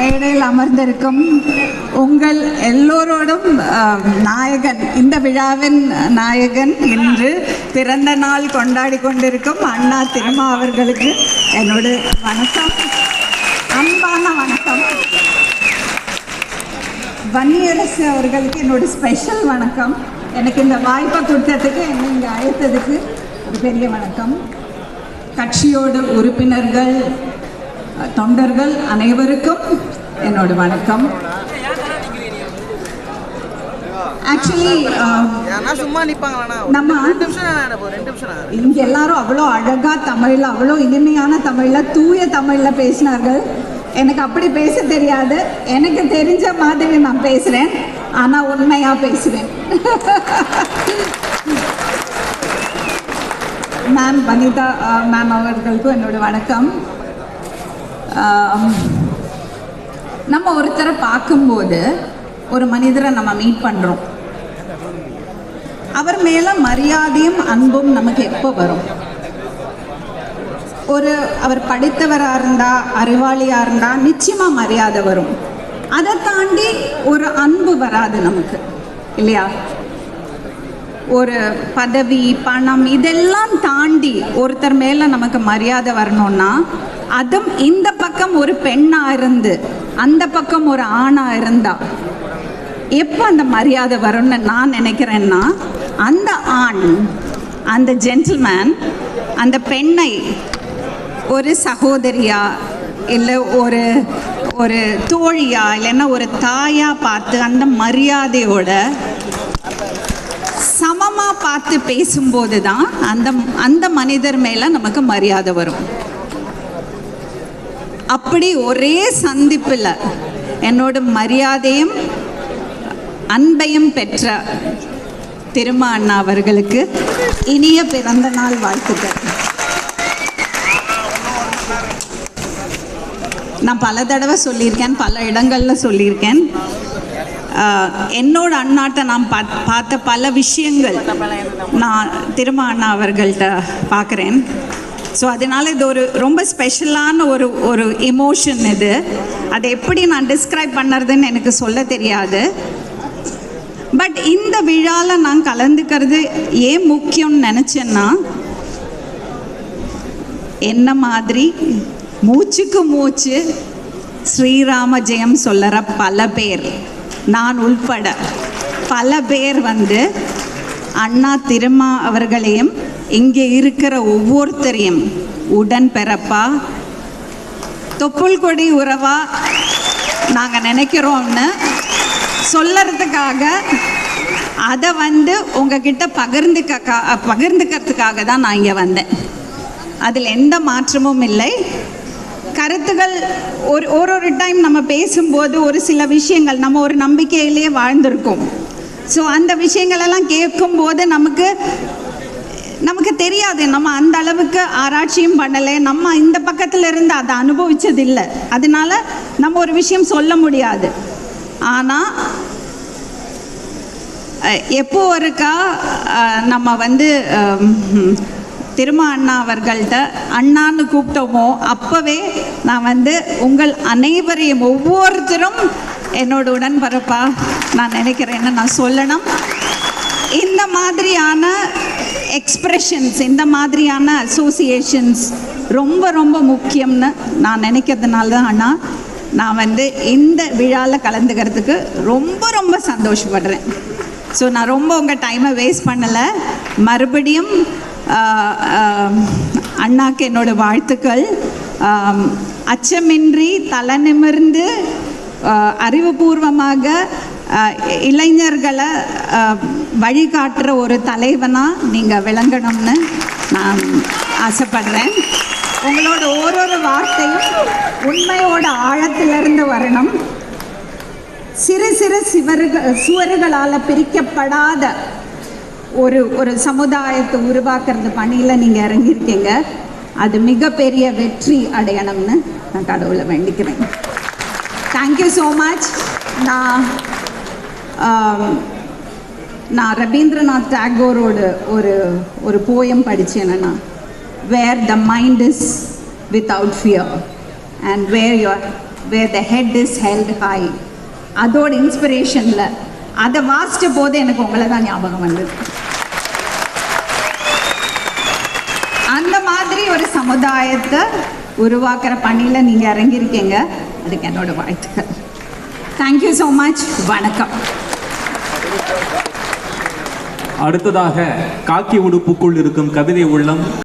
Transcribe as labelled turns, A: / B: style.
A: மேடையில் அமர்ந்திருக்கும் உங்கள் எல்லோரோடும் நாயகன், இந்த விழாவின் நாயகன், இன்று பிறந்த நாள் கொண்டாடி கொண்டிருக்கும் அண்ணா திருமா அவர்களுக்கு என்னோட வணக்கம், அன்பான வணக்கம். வன்னியரசு அவர்களுக்கு என்னோட ஸ்பெஷல் வணக்கம். எனக்கு இந்த வாய்ப்பை கொடுத்ததுக்கு, என்னை இங்கே அழைத்ததுக்கு ஒரு பெரிய வணக்கம். கட்சியோட உறுப்பினர்கள், தொண்டர்கள் அனைவருக்கும் என்னோட வணக்கம். ஆக்சுவலி நம்ம இங்கே எல்லாரும் அவ்வளோ அழகா தமிழில், அவ்வளோ இனிமையான தமிழில், தூய தமிழில் பேசினார்கள். எனக்கு அப்படி பேச தெரியாது, எனக்கு தெரிஞ்ச மாதிரி நான் பேசுகிறேன், ஆனால் உண்மையாக பேசுவேன். மேம் வனிதா மேம் அவர்களுக்கும் என்னோட வணக்கம். நம்ம ஒருத்தரை பார்க்கும்போது ஒரு மனிதரை நம்ம மீட் பண்ணுறோம். அவர் மேலே மரியாதையும் அன்பும் நமக்கு எப்போ வரும்? அவர் படித்தவராக இருந்தால், அறிவாளியாக இருந்தால் நிச்சயமாக மரியாதை வரும். அதை தாண்டி ஒரு அன்பு வராது நமக்கு, இல்லையா? ஒரு பதவி, பணம், இதெல்லாம் தாண்டி ஒருத்தர் மேலே நமக்கு மரியாதை வரணும்னா, அதுவும் இந்த பக்கம் ஒரு பெண்ணாக இருந்து அந்த பக்கம் ஒரு ஆணாக இருந்தா எப்போ அந்த மரியாதை வரும்னு நான் நினைக்கிறேன்னா, அந்த ஆண், அந்த ஜென்டில்மேன் அந்த பெண்ணை ஒரு சகோதரியா, இல்லை ஒரு ஒரு தோழியா, இல்லைன்னா ஒரு தாயா பார்த்து அந்த மரியாதையோட சமமாக பார்த்து பேசும்போது தான் அந்த மனிதர் மேலே நமக்கு மரியாதை வரும். அப்படி ஒரே சந்திப்பில் என்னோட மரியாதையும் அன்பையும் பெற்ற திருமா அண்ணா அவர்களுக்கு இனிய பிறந்த நாள் வாழ்த்துக்கள். நான் பல தடவை சொல்லியிருக்கேன், பல இடங்களில் சொல்லியிருக்கேன். என்னோட அண்ணாட்ட நான் பார்த்த பல விஷயங்கள் நான் திருமா அண்ணா அவர்கள்ட்ட பார்க்குறேன். ஸோ அதனால் இது ஒரு ரொம்ப ஸ்பெஷலான ஒரு எமோஷன். இது அதை எப்படி நான் டிஸ்கிரைப் பண்ணுறதுன்னு எனக்கு சொல்ல தெரியாது. பட் இந்த விழாவில் நான் கலந்துக்கிறது ஏன் முக்கியம்னு நினச்சேன்னா, என்ன மாதிரி மூச்சுக்கு மூச்சு ஸ்ரீராம ஜெயம் சொல்லுற பல பேர், நான் உள்பட பல பேர் அண்ணா திருமா அவர்களையும் இங்கே இருக்கிற ஒவ்வொருத்தரையும் உடன் பிறப்பா, தொப்புள் கொடி உறவா நாங்கள் நினைக்கிறோம்னு சொல்லறதுக்காக, அதை உங்ககிட்ட பகிர்ந்துக்கிறதுக்காக தான் நான் இங்கே வந்தேன். அதில் எந்த மாற்றமும் இல்லை. கருத்துக்கள் ஒரு டைம் நம்ம பேசும்போது ஒரு சில விஷயங்கள் நம்ம ஒரு நம்பிக்கையிலேயே வாழ்ந்திருக்கோம். ஸோ அந்த விஷயங்களெல்லாம் கேட்கும்போது நமக்கு தெரியாது, நம்ம அந்த அளவுக்கு ஆராய்ச்சியும் பண்ணலை, நம்ம இந்த பக்கத்தில் இருந்து அதை அனுபவிச்சதில்லை. அதனால நம்ம ஒரு விஷயம் சொல்ல முடியாது. ஆனால் எப்போ ஒருக்கா நம்ம திருமா அண்ணா அவர்கள்ட்ட அண்ணான்னு கூப்பிட்டோமோ, அப்போவே நான் உங்கள் அனைவரையும், ஒவ்வொருத்தரும் என்னோட உடன்பிறப்பா நான் நினைக்கிறேன்னு நான் சொல்லணும். இந்த மாதிரியான எக்ஸ்ப்ரெஷன்ஸ், இந்த மாதிரியான அசோசியேஷன்ஸ் ரொம்ப ரொம்ப முக்கியம்னு நான் நினைக்கிறதுனால தான் அண்ணா நான் இந்த விழாவில் கலந்துக்கிறதுக்கு ரொம்ப ரொம்ப சந்தோஷப்படுறேன். ஸோ நான் ரொம்ப உங்கள் டைமை வேஸ்ட் பண்ணலை. மறுபடியும் அண்ணாக்கு என்னோட வாழ்த்துக்கள். அச்சமின்றி தலை நிமிர்ந்து அறிவுபூர்வமாக இளைஞர்களை வழிகாட்டுற ஒரு தலைவனாக நீங்கள் விளங்கணும்னு நான் ஆசைப்படுறேன். உங்களோட ஒரு வார்த்தையும் உண்மையோட ஆழத்திலிருந்து வரணும். சிறு சிறு சுவர்களால் பிரிக்கப்படாத ஒரு சமுதாயத்தை உருவாக்குறது பணியில் நீங்கள் இறங்கியிருக்கீங்க. அது மிகப்பெரிய வெற்றி அடையணும்னு நான் கடவுளை வேண்டிக்கிறேன். Thank you so much. நான் ரவீந்திரநாத் டாகோரோட ஒரு போயம் படித்தேன்னா, where the mind is without fear and where your where the head is held high. அதோட இன்ஸ்பிரேஷனில் அதை வாசித்த போது எனக்கு உங்களை தான் ஞாபகம் வந்தது. அந்த மாதிரி ஒரு சமுதாயத்தை உருவாக்குற பணியில் நீங்கள் இறங்கியிருக்கீங்க. அதுக்கு என்னோட வாழ்த்துக்கள். Thank you so much. வணக்கம்.
B: அடுத்ததாக காக்கி உடுப்புக்குள் இருக்கும் கவிதை உள்ளம்